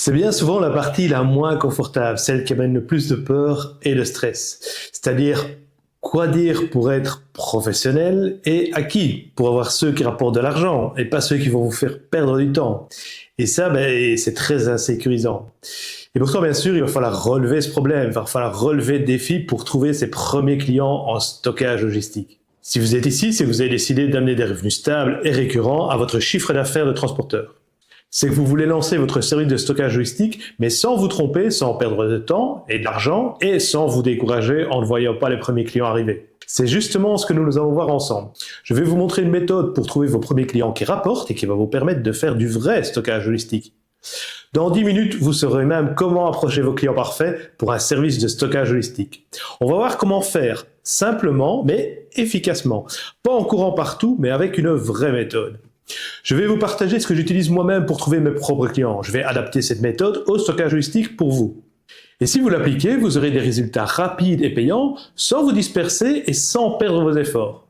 C'est bien souvent la partie la moins confortable, celle qui amène le plus de peur et de stress. C'est-à-dire, quoi dire pour être professionnel et à qui? Pour avoir ceux qui rapportent de l'argent et pas ceux qui vont vous faire perdre du temps. Et ça, c'est très insécurisant. Et pourtant, bien sûr, il va falloir relever ce problème, il va falloir relever le défi pour trouver ses premiers clients en stockage logistique. Si vous êtes ici, c'est que vous avez décidé d'amener des revenus stables et récurrents à votre chiffre d'affaires de transporteur. C'est que vous voulez lancer votre service de stockage logistique, mais sans vous tromper, sans perdre de temps et de l'argent, et sans vous décourager en ne voyant pas les premiers clients arriver. C'est justement ce que nous allons voir ensemble. Je vais vous montrer une méthode pour trouver vos premiers clients qui rapportent et qui va vous permettre de faire du vrai stockage logistique. Dans 10 minutes, vous saurez même comment approcher vos clients parfaits pour un service de stockage logistique. On va voir comment faire simplement, mais efficacement. Pas en courant partout, mais avec une vraie méthode. Je vais vous partager ce que j'utilise moi-même pour trouver mes propres clients. Je vais adapter cette méthode au stockage logistique pour vous. Et si vous l'appliquez, vous aurez des résultats rapides et payants sans vous disperser et sans perdre vos efforts.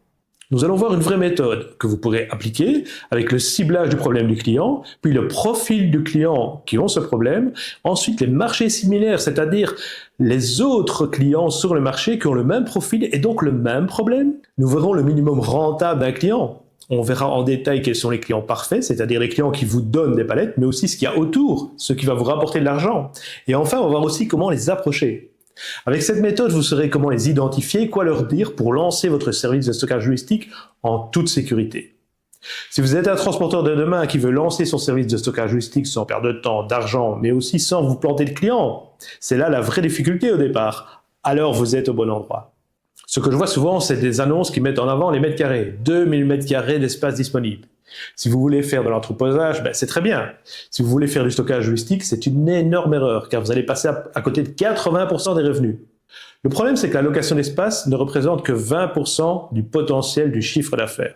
Nous allons voir une vraie méthode que vous pourrez appliquer avec le ciblage du problème du client, puis le profil du client qui ont ce problème, ensuite les marchés similaires, c'est-à-dire les autres clients sur le marché qui ont le même profil et donc le même problème. Nous verrons le minimum rentable d'un client. On verra en détail quels sont les clients parfaits, c'est-à-dire les clients qui vous donnent des palettes, mais aussi ce qu'il y a autour, ce qui va vous rapporter de l'argent. Et enfin, on va voir aussi comment les approcher. Avec cette méthode, vous saurez comment les identifier, quoi leur dire pour lancer votre service de stockage logistique en toute sécurité. Si vous êtes un transporteur de demain qui veut lancer son service de stockage logistique sans perdre de temps, d'argent, mais aussi sans vous planter de clients, c'est là la vraie difficulté au départ. Alors vous êtes au bon endroit. Ce que je vois souvent, c'est des annonces qui mettent en avant les mètres carrés, 2000 mètres carrés d'espace disponible. Si vous voulez faire de l'entreposage, c'est très bien. Si vous voulez faire du stockage logistique, c'est une énorme erreur, car vous allez passer à côté de 80% des revenus. Le problème, c'est que la location d'espace ne représente que 20% du potentiel du chiffre d'affaires.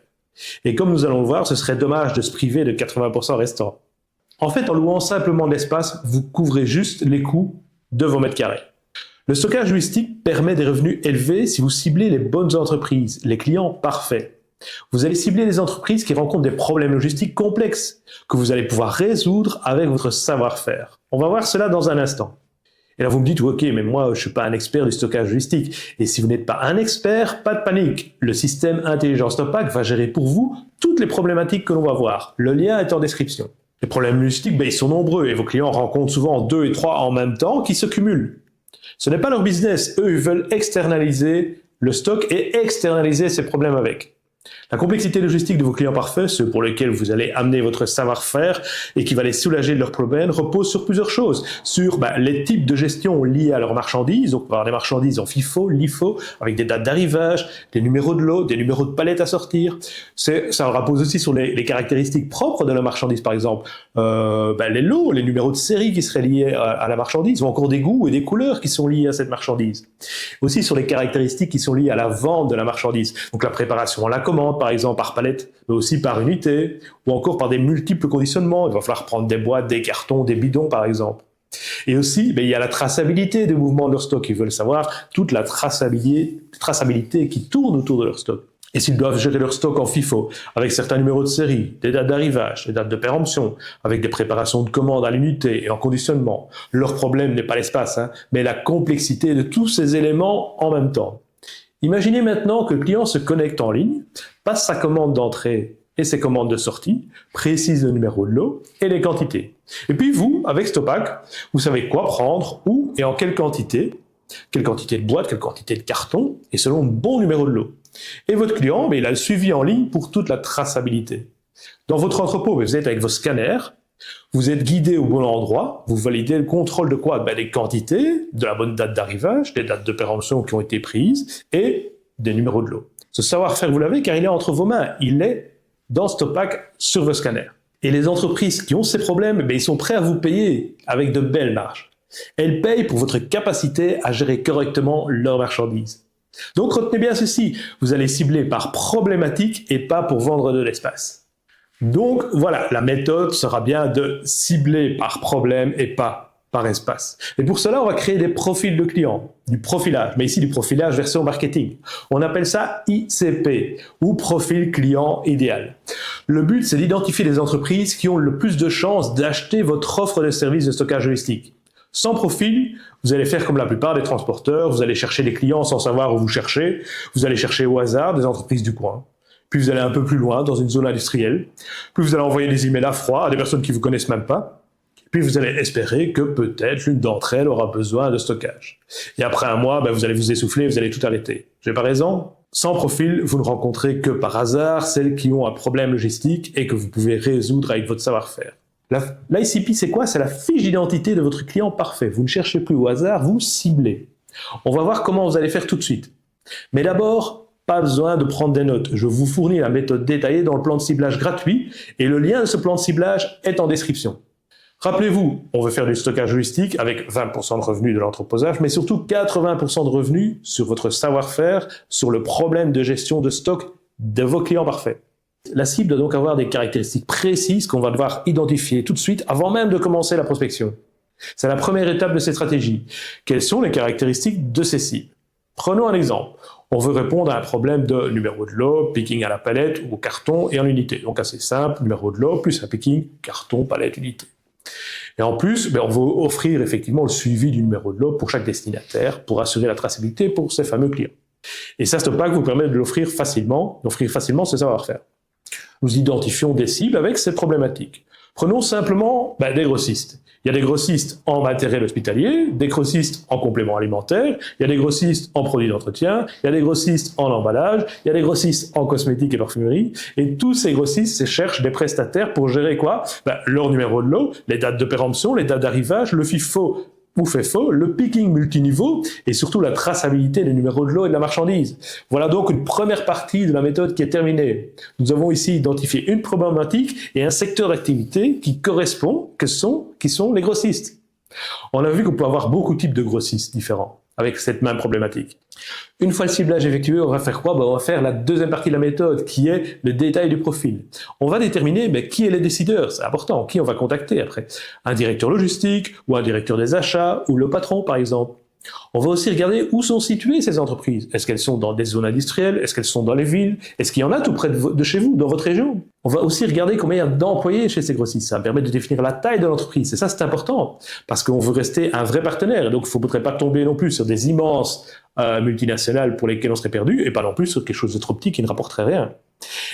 Et comme nous allons le voir, ce serait dommage de se priver de 80% restants. En fait, en louant simplement de l'espace, vous couvrez juste les coûts de vos mètres carrés. Le stockage logistique permet des revenus élevés si vous ciblez les bonnes entreprises, les clients parfaits. Vous allez cibler les entreprises qui rencontrent des problèmes logistiques complexes que vous allez pouvoir résoudre avec votre savoir-faire. On va voir cela dans un instant. Et là, vous me dites, ok, mais moi, je ne suis pas un expert du stockage logistique. Et si vous n'êtes pas un expert, pas de panique. Le système Intelligence Stopac va gérer pour vous toutes les problématiques que l'on va voir. Le lien est en description. Les problèmes logistiques, ils sont nombreux et vos clients rencontrent souvent 2 et 3 en même temps qui se cumulent. Ce n'est pas leur business. Eux, ils veulent externaliser le stock et externaliser ces problèmes avec. La complexité logistique de vos clients parfaits, ceux pour lesquels vous allez amener votre savoir-faire et qui va les soulager de leurs problèmes, repose sur plusieurs choses. Sur les types de gestion liés à leurs marchandises. Donc, on va avoir des marchandises en FIFO, LIFO, avec des dates d'arrivage, des numéros de lot, des numéros de palettes à sortir. Ça repose aussi sur les caractéristiques propres de la marchandise, par exemple. Les lots, les numéros de série qui seraient liés à la marchandise, ou encore des goûts et des couleurs qui sont liés à cette marchandise. Aussi sur les caractéristiques qui sont liées à la vente de la marchandise. Donc, la préparation à la commande, par exemple, par palette, mais aussi par unité, ou encore par des multiples conditionnements. Il va falloir prendre des boîtes, des cartons, des bidons, par exemple. Et aussi, il y a la traçabilité des mouvements de leur stock. Ils veulent savoir toute la traçabilité qui tourne autour de leur stock. Et s'ils doivent gérer leur stock en FIFO, avec certains numéros de série, des dates d'arrivage, des dates de péremption, avec des préparations de commandes à l'unité et en conditionnement, leur problème n'est pas l'espace, mais la complexité de tous ces éléments en même temps. Imaginez maintenant que le client se connecte en ligne, passe sa commande d'entrée et ses commandes de sortie, précise le numéro de lot et les quantités. Et puis vous, avec Stopac, vous savez quoi prendre, où et en quelle quantité de boîtes, quelle quantité de cartons, et selon le bon numéro de lot. Et votre client, il a le suivi en ligne pour toute la traçabilité. Dans votre entrepôt, vous êtes avec vos scanners, vous êtes guidé au bon endroit, vous validez le contrôle de quoi? Des quantités, de la bonne date d'arrivage, des dates de péremption qui ont été prises et des numéros de lot. Ce savoir-faire, vous l'avez car il est entre vos mains, il est dans Stopac sur vos scanners. Et les entreprises qui ont ces problèmes, ils sont prêts à vous payer avec de belles marges. Elles payent pour votre capacité à gérer correctement leurs marchandises. Donc retenez bien ceci, vous allez cibler par problématique et pas pour vendre de l'espace. Donc voilà, la méthode sera bien de cibler par problème et pas par espace. Et pour cela, on va créer des profils de clients, du profilage, mais ici du profilage version marketing. On appelle ça ICP, ou profil client idéal. Le but, c'est d'identifier les entreprises qui ont le plus de chances d'acheter votre offre de service de stockage logistique. Sans profil, vous allez faire comme la plupart des transporteurs, vous allez chercher des clients sans savoir où vous cherchez, vous allez chercher au hasard des entreprises du coin. Puis vous allez un peu plus loin, dans une zone industrielle, puis vous allez envoyer des emails à froid à des personnes qui ne vous connaissent même pas, puis vous allez espérer que peut-être l'une d'entre elles aura besoin de stockage. Et après un mois, vous allez vous essouffler, vous allez tout arrêter. J'ai pas raison? Sans profil, vous ne rencontrez que par hasard celles qui ont un problème logistique et que vous pouvez résoudre avec votre savoir-faire. L'ICP, c'est quoi? C'est la fiche d'identité de votre client parfait. Vous ne cherchez plus au hasard, vous ciblez. On va voir comment vous allez faire tout de suite. Mais d'abord, pas besoin de prendre des notes. Je vous fournis la méthode détaillée dans le plan de ciblage gratuit et le lien de ce plan de ciblage est en description. Rappelez-vous, on veut faire du stockage logistique avec 20% de revenus de l'entreposage, mais surtout 80% de revenus sur votre savoir-faire, sur le problème de gestion de stock de vos clients parfaits. La cible doit donc avoir des caractéristiques précises qu'on va devoir identifier tout de suite avant même de commencer la prospection. C'est la première étape de cette stratégie. Quelles sont les caractéristiques de ces cibles? Prenons un exemple. On veut répondre à un problème de numéro de lot, picking à la palette ou au carton et en unité. Donc assez simple, numéro de lot plus un picking, carton, palette, unité. Et en plus, on veut offrir effectivement le suivi du numéro de lot pour chaque destinataire pour assurer la traçabilité pour ces fameux clients. Et ça, Stockpack vous permet d'offrir facilement ce savoir-faire. Nous identifions des cibles avec ces problématiques. Prenons simplement des grossistes. Il y a des grossistes en matériel hospitalier, des grossistes en compléments alimentaires, il y a des grossistes en produits d'entretien, il y a des grossistes en emballage, il y a des grossistes en cosmétiques et parfumerie, et tous ces grossistes cherchent des prestataires pour gérer quoi? Leur numéro de lot, les dates de péremption, les dates d'arrivage, le FIFO ou FEFO, le picking multiniveau et surtout la traçabilité des numéros de lot et de la marchandise. Voilà donc une première partie de la méthode qui est terminée. Nous avons ici identifié une problématique et un secteur d'activité qui correspond, qui sont les grossistes. On a vu qu'on peut avoir beaucoup de types de grossistes différents avec cette même problématique. Une fois le ciblage effectué, on va faire quoi? On va faire la deuxième partie de la méthode qui est le détail du profil. On va déterminer qui est les décideurs, c'est important, qui on va contacter après. Un directeur logistique ou un directeur des achats ou le patron par exemple. On va aussi regarder où sont situées ces entreprises. Est-ce qu'elles sont dans des zones industrielles? Est-ce qu'elles sont dans les villes? Est-ce qu'il y en a tout près de chez vous, dans votre région? On va aussi regarder combien il y a d'employés chez ces grossistes. Ça permet de définir la taille de l'entreprise. Et ça, c'est important parce qu'on veut rester un vrai partenaire. Et donc, il ne faudrait pas tomber non plus sur des immenses multinationales pour lesquelles on serait perdu et pas non plus sur quelque chose de trop petit qui ne rapporterait rien.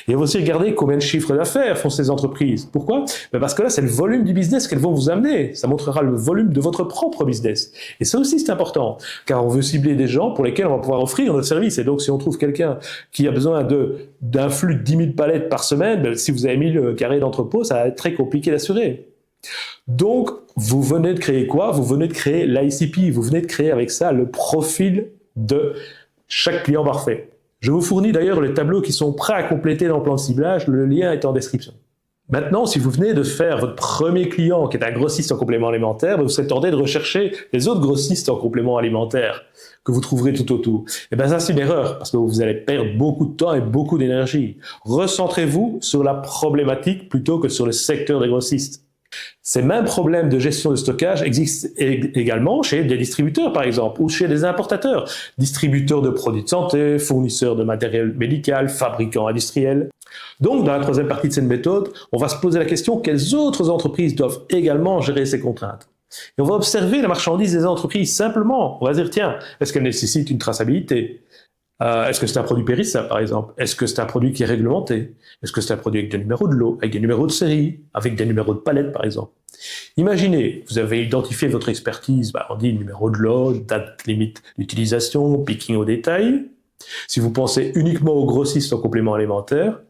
Et on va aussi regarder combien de chiffres d'affaires font ces entreprises. Pourquoi? Parce que là, c'est le volume du business qu'elles vont vous amener. Ça montrera le volume de votre propre business. Et ça aussi, c'est important, car on veut cibler des gens pour lesquels on va pouvoir offrir notre service. Et donc, si on trouve quelqu'un qui a besoin d'un flux de 10 000 palettes par semaine, si vous avez 1000 carrés d'entrepôt, ça va être très compliqué d'assurer. Donc, vous venez de créer quoi? Vous venez de créer l'ICP. Vous venez de créer avec ça le profil de chaque client parfait. Je vous fournis d'ailleurs les tableaux qui sont prêts à compléter dans le plan de ciblage, le lien est en description. Maintenant, si vous venez de faire votre premier client qui est un grossiste en complément alimentaire, vous serez tenté de rechercher les autres grossistes en complément alimentaire que vous trouverez tout autour. Et ça c'est une erreur parce que vous allez perdre beaucoup de temps et beaucoup d'énergie. Recentrez-vous sur la problématique plutôt que sur le secteur des grossistes. Ces mêmes problèmes de gestion de stockage existent également chez des distributeurs, par exemple, ou chez des importateurs, distributeurs de produits de santé, fournisseurs de matériel médical, fabricants industriels. Donc, dans la troisième partie de cette méthode, on va se poser la question quelles autres entreprises doivent également gérer ces contraintes. Et on va observer la marchandise des entreprises simplement. On va dire, tiens, est-ce qu'elle nécessite une traçabilité? Est-ce que c'est un produit périssable, par exemple? Est-ce que c'est un produit qui est réglementé? Est-ce que c'est un produit avec des numéros de lot, avec des numéros de série, avec des numéros de palette, par exemple? Imaginez, vous avez identifié votre expertise, on dit numéro de lot, date limite d'utilisation, picking au détail. Si vous pensez uniquement aux grossistes en complément alimentaire,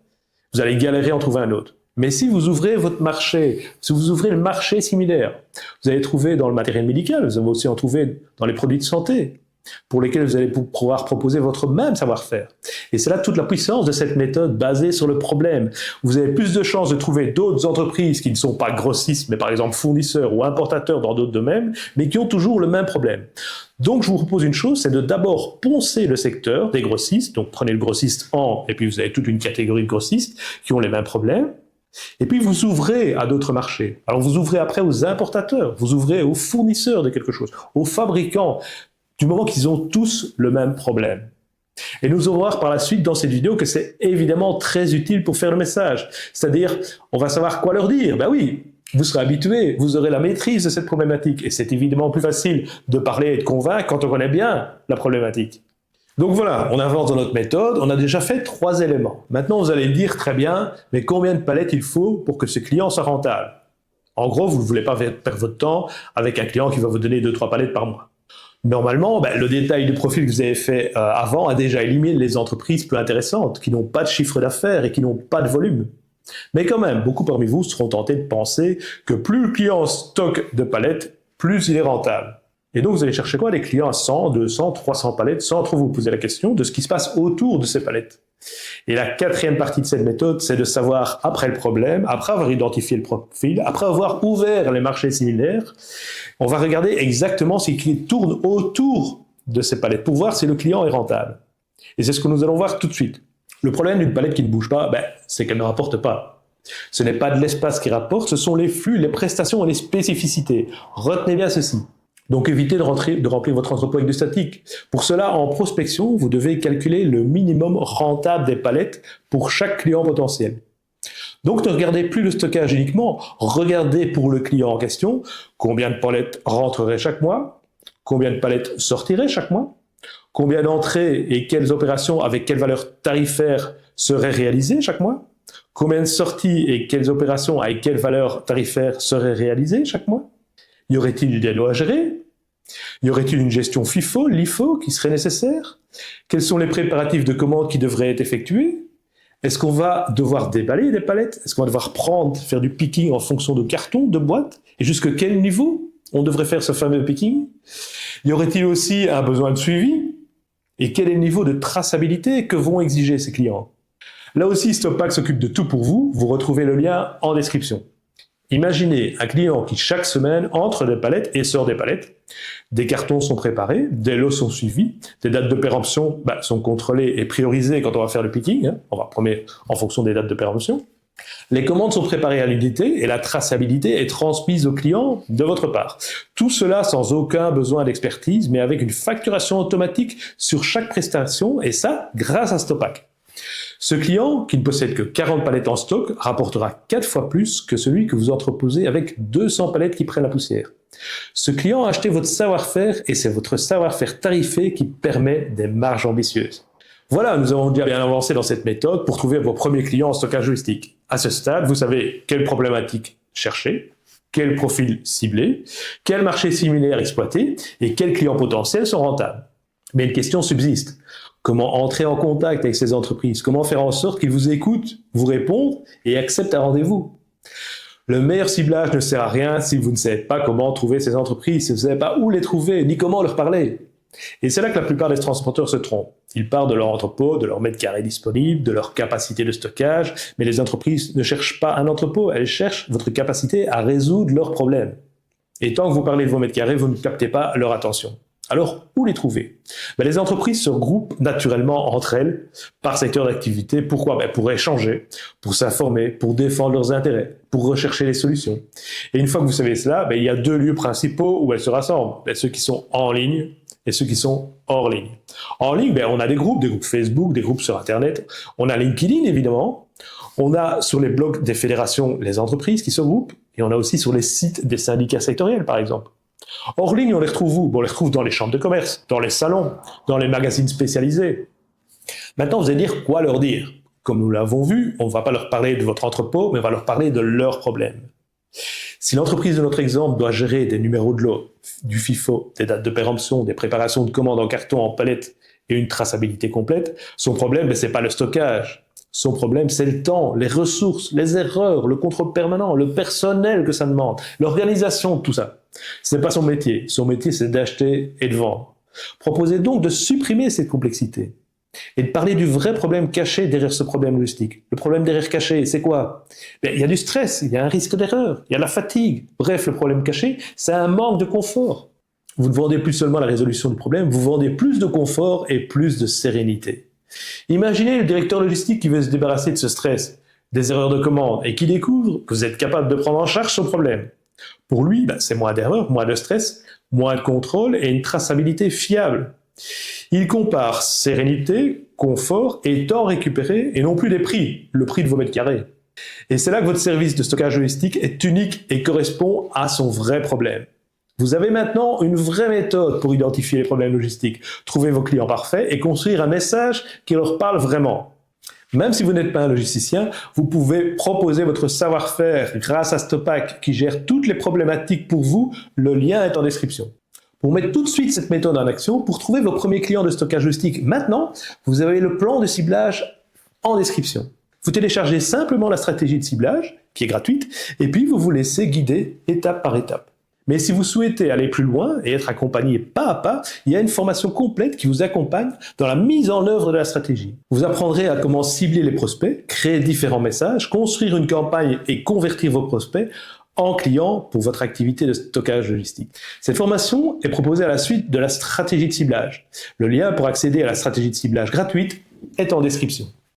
vous allez galérer à en trouver un autre. Mais si vous ouvrez votre marché, si vous ouvrez le marché similaire, vous allez trouver dans le matériel médical, vous allez aussi en trouver dans les produits de santé, pour lesquels vous allez pouvoir proposer votre même savoir-faire. Et c'est là toute la puissance de cette méthode basée sur le problème. Vous avez plus de chances de trouver d'autres entreprises qui ne sont pas grossistes, mais par exemple fournisseurs ou importateurs dans d'autres domaines, mais qui ont toujours le même problème. Donc je vous propose une chose, c'est de d'abord poncer le secteur des grossistes, donc prenez le grossiste et puis vous avez toute une catégorie de grossistes qui ont les mêmes problèmes. Et puis vous ouvrez à d'autres marchés. Alors vous ouvrez après aux importateurs, vous ouvrez aux fournisseurs de quelque chose, aux fabricants, du moment qu'ils ont tous le même problème. Et nous allons voir par la suite dans cette vidéo que c'est évidemment très utile pour faire le message. C'est-à-dire, on va savoir quoi leur dire. Ben oui, vous serez habitué, vous aurez la maîtrise de cette problématique. Et c'est évidemment plus facile de parler et de convaincre quand on connaît bien la problématique. Donc voilà, on avance dans notre méthode, on a déjà fait 3 éléments. Maintenant, vous allez me dire très bien, mais combien de palettes il faut pour que ce client soit rentable? En gros, vous ne voulez pas perdre votre temps avec un client qui va vous donner 2-3 palettes par mois. Normalement, le détail du profil que vous avez fait avant a déjà éliminé les entreprises peu intéressantes, qui n'ont pas de chiffre d'affaires et qui n'ont pas de volume. Mais quand même, beaucoup parmi vous seront tentés de penser que plus le client stocke de palettes, plus il est rentable. Et donc vous allez chercher quoi? Des clients à 100, 200, 300 palettes, sans trop vous poser la question de ce qui se passe autour de ces palettes. Et la 4e partie de cette méthode, c'est de savoir, après le problème, après avoir identifié le profil, après avoir ouvert les marchés similaires, on va regarder exactement ce qui tourne autour de ces palettes pour voir si le client est rentable. Et c'est ce que nous allons voir tout de suite. Le problème d'une palette qui ne bouge pas, c'est qu'elle ne rapporte pas. Ce n'est pas de l'espace qui rapporte, ce sont les flux, les prestations et les spécificités. Retenez bien ceci. Donc évitez de remplir votre entrepôt avec du statique. Pour cela, en prospection, vous devez calculer le minimum rentable des palettes pour chaque client potentiel. Donc ne regardez plus le stockage uniquement, regardez pour le client en question combien de palettes rentreraient chaque mois, combien de palettes sortiraient chaque mois, combien d'entrées et quelles opérations avec quelle valeur tarifaire seraient réalisées chaque mois, combien de sorties et quelles opérations avec quelle valeur tarifaire seraient réalisées chaque mois. Y aurait-il des lots à gérer? Y aurait-il une gestion FIFO, LIFO qui serait nécessaire? Quels sont les préparatifs de commande qui devraient être effectués? Est-ce qu'on va devoir déballer des palettes? Est-ce qu'on va devoir faire du picking en fonction de cartons, de boîtes? Et jusqu'à quel niveau on devrait faire ce fameux picking? Y aurait-il aussi un besoin de suivi? Et quel est le niveau de traçabilité que vont exiger ces clients? Là aussi, Stoppack s'occupe de tout pour vous. Vous retrouvez le lien en description. Imaginez un client qui chaque semaine entre des palettes et sort des palettes. Des cartons sont préparés, des lots sont suivis, des dates de péremption sont contrôlées et priorisées quand on va faire le picking. On va prendre en fonction des dates de péremption. Les commandes sont préparées à l'unité et la traçabilité est transmise au client de votre part. Tout cela sans aucun besoin d'expertise, mais avec une facturation automatique sur chaque prestation, et ça grâce à Stoppack. Ce client, qui ne possède que 40 palettes en stock, rapportera 4 fois plus que celui que vous entreposez avec 200 palettes qui prennent la poussière. Ce client a acheté votre savoir-faire et c'est votre savoir-faire tarifé qui permet des marges ambitieuses. Voilà, nous avons déjà bien avancé dans cette méthode pour trouver vos premiers clients en stockage logistique. À ce stade, vous savez quelle problématique chercher, quel profil cibler, quel marché similaire exploiter et quels clients potentiels sont rentables. Mais une question subsiste. Comment entrer en contact avec ces entreprises? Comment faire en sorte qu'ils vous écoutent, vous répondent et acceptent un rendez-vous? Le meilleur ciblage ne sert à rien si vous ne savez pas comment trouver ces entreprises, si vous ne savez pas où les trouver, ni comment leur parler. Et c'est là que la plupart des transporteurs se trompent. Ils parlent de leur entrepôt, de leur mètre carré disponible, de leur capacité de stockage, mais les entreprises ne cherchent pas un entrepôt, elles cherchent votre capacité à résoudre leurs problèmes. Et tant que vous parlez de vos mètres carrés, vous ne captez pas leur attention. Alors, où les trouver? Les entreprises se regroupent naturellement entre elles par secteur d'activité. Pourquoi? Pour échanger, pour s'informer, pour défendre leurs intérêts, pour rechercher les solutions. Et une fois que vous savez cela, il y a 2 lieux principaux où elles se rassemblent. Ceux qui sont en ligne et ceux qui sont hors ligne. En ligne, on a des groupes Facebook, des groupes sur Internet. On a LinkedIn, évidemment. On a sur les blogs des fédérations les entreprises qui se regroupent. Et on a aussi sur les sites des syndicats sectoriels, par exemple. Hors ligne, on les retrouve où? On les retrouve dans les chambres de commerce, dans les salons, dans les magazines spécialisés. Maintenant, vous allez dire quoi leur dire? Comme nous l'avons vu, on ne va pas leur parler de votre entrepôt, mais on va leur parler de leurs problèmes. Si l'entreprise de notre exemple doit gérer des numéros de lot, du FIFO, des dates de péremption, des préparations de commandes en carton, en palette et une traçabilité complète, son problème, ce n'est pas le stockage. Son problème, c'est le temps, les ressources, les erreurs, le contrôle permanent, le personnel que ça demande, l'organisation, tout ça. Ce n'est pas son métier. Son métier, c'est d'acheter et de vendre. Proposez donc de supprimer cette complexité et de parler du vrai problème caché derrière ce problème logistique. Le problème derrière caché, c'est quoi? Il y a du stress, il y a un risque d'erreur, il y a la fatigue. Bref, le problème caché, c'est un manque de confort. Vous ne vendez plus seulement la résolution du problème, vous vendez plus de confort et plus de sérénité. Imaginez le directeur logistique qui veut se débarrasser de ce stress. des erreurs de commande et qui découvre que vous êtes capable de prendre en charge ce problème. Pour lui, c'est moins d'erreurs, moins de stress, moins de contrôle et une traçabilité fiable. Il compare sérénité, confort et temps récupéré et non plus les prix, le prix de vos mètres carrés. Et c'est là que votre service de stockage logistique est unique et correspond à son vrai problème. Vous avez maintenant une vraie méthode pour identifier les problèmes logistiques, trouver vos clients parfaits et construire un message qui leur parle vraiment. Même si vous n'êtes pas un logisticien, vous pouvez proposer votre savoir-faire grâce à Stopack qui gère toutes les problématiques pour vous. Le lien est en description. Pour mettre tout de suite cette méthode en action, pour trouver vos premiers clients de stockage logistique maintenant, vous avez le plan de ciblage en description. Vous téléchargez simplement la stratégie de ciblage, qui est gratuite, et puis vous vous laissez guider étape par étape. Mais si vous souhaitez aller plus loin et être accompagné pas à pas, il y a une formation complète qui vous accompagne dans la mise en œuvre de la stratégie. Vous apprendrez à comment cibler les prospects, créer différents messages, construire une campagne et convertir vos prospects en clients pour votre activité de stockage logistique. Cette formation est proposée à la suite de la stratégie de ciblage. Le lien pour accéder à la stratégie de ciblage gratuite est en description.